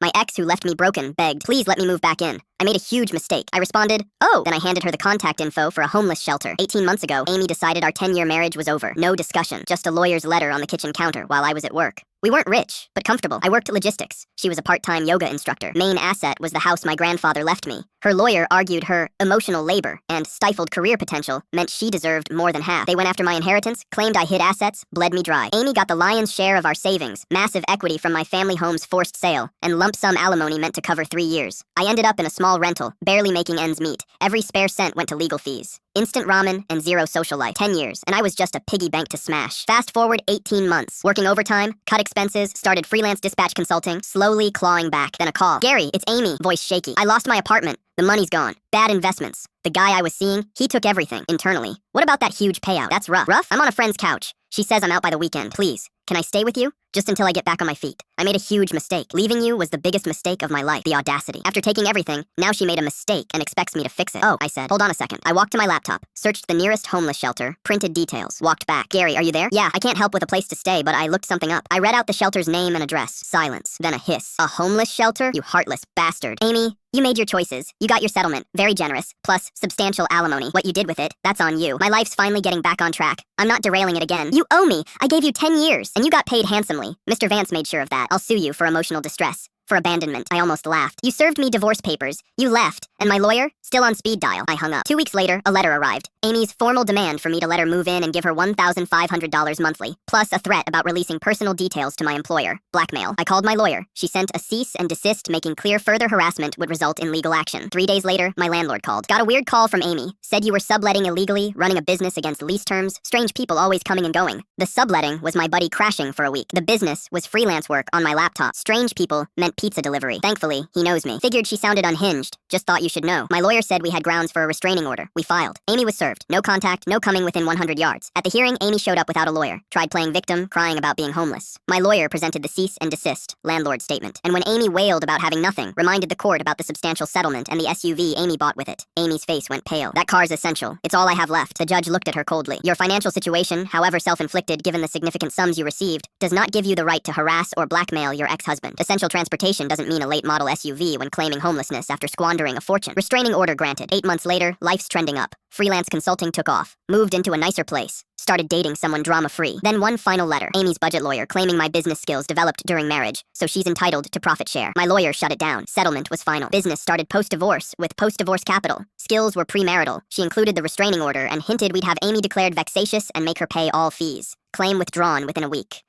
My ex, who left me broken, begged, "Please let me move back in. I made a huge mistake." I responded, "Oh." Then I handed her the contact info for a homeless shelter. 18 months ago, Amy decided our 10-year marriage was over. No discussion, just a lawyer's letter on the kitchen counter while I was at work. We weren't rich, but comfortable. I worked logistics. She was a part-time yoga instructor. Main asset was the house my grandfather left me. Her lawyer argued her emotional labor and stifled career potential meant she deserved more than half. They went after my inheritance, claimed I hid assets, bled me dry. Amy got the lion's share of our savings, massive equity from my family home's forced sale, and lump sum alimony meant to cover 3 years. I ended up in a small rental, barely making ends meet. Every spare cent went to legal fees. Instant ramen and zero social life. 10 years, and I was just a piggy bank to smash. Fast forward 18 months. Working overtime, cut expenses, started freelance dispatch consulting, slowly clawing back. Then a call. "Gary, it's Amy." Voice shaky. "I lost my apartment. The money's gone. Bad investments. The guy I was seeing, he took everything, internally. What about that huge payout? That's rough." "Rough? I'm on a friend's couch. She says I'm out by the weekend. Please, can I stay with you? Just until I get back on my feet. I made a huge mistake. Leaving you was the biggest mistake of my life. The audacity. After taking everything, now she made a mistake and expects me to fix it." "Oh," I said. "Hold on a second." I walked to my laptop, searched the nearest homeless shelter, printed details, walked back. "Gary, are you there?" "Yeah, I can't help with a place to stay, but I looked something up." I read out the shelter's name and address. Silence. Then a hiss. "A homeless shelter? You heartless bastard." "Amy, you made your choices. You got your settlement. Very generous. Plus, substantial alimony. What you did with it, that's on you. My life's finally getting back on track. I'm not derailing it again. You owe me. I gave you 10 years, and you got paid handsomely. Mr. Vance made sure of that. I'll sue you for emotional distress. For abandonment." I almost laughed. "You served me divorce papers. You left. And my lawyer? Still on speed dial." I hung up. 2 weeks later, a letter arrived. Amy's formal demand for me to let her move in and give her $1,500 monthly, plus a threat about releasing personal details to my employer. Blackmail. I called my lawyer. She sent a cease and desist, making clear further harassment would result in legal action. 3 days later, my landlord called. "Got a weird call from Amy. Said you were subletting illegally, running a business against lease terms. Strange people always coming and going." The subletting was my buddy crashing for a week. The business was freelance work on my laptop. Strange people meant pizza delivery. Thankfully, he knows me. Figured she sounded unhinged. Just thought you should know. My lawyer said we had grounds for a restraining order. We filed. Amy was served. No contact, no coming within 100 yards. At the hearing, Amy showed up without a lawyer. Tried playing victim, crying about being homeless. My lawyer presented the cease and desist, landlord statement. And when Amy wailed about having nothing, reminded the court about the substantial settlement and the SUV Amy bought with it. Amy's face went pale. "That car's essential. It's all I have left." The judge looked at her coldly. "Your financial situation, however self-inflicted given the significant sums you received, does not give you the right to harass or blackmail your ex-husband. Essential transportation doesn't mean a late model SUV when claiming homelessness after squandering a fortune." Restraining order granted. 8 months later, life's trending up. Freelance consulting took off. Moved into a nicer place. Started dating someone drama-free. Then one final letter. Amy's budget lawyer claiming my business skills developed during marriage, so she's entitled to profit share. My lawyer shut it down. Settlement was final. Business started post-divorce with post-divorce capital. Skills were premarital. She included the restraining order and hinted we'd have Amy declared vexatious and make her pay all fees. Claim withdrawn within a week.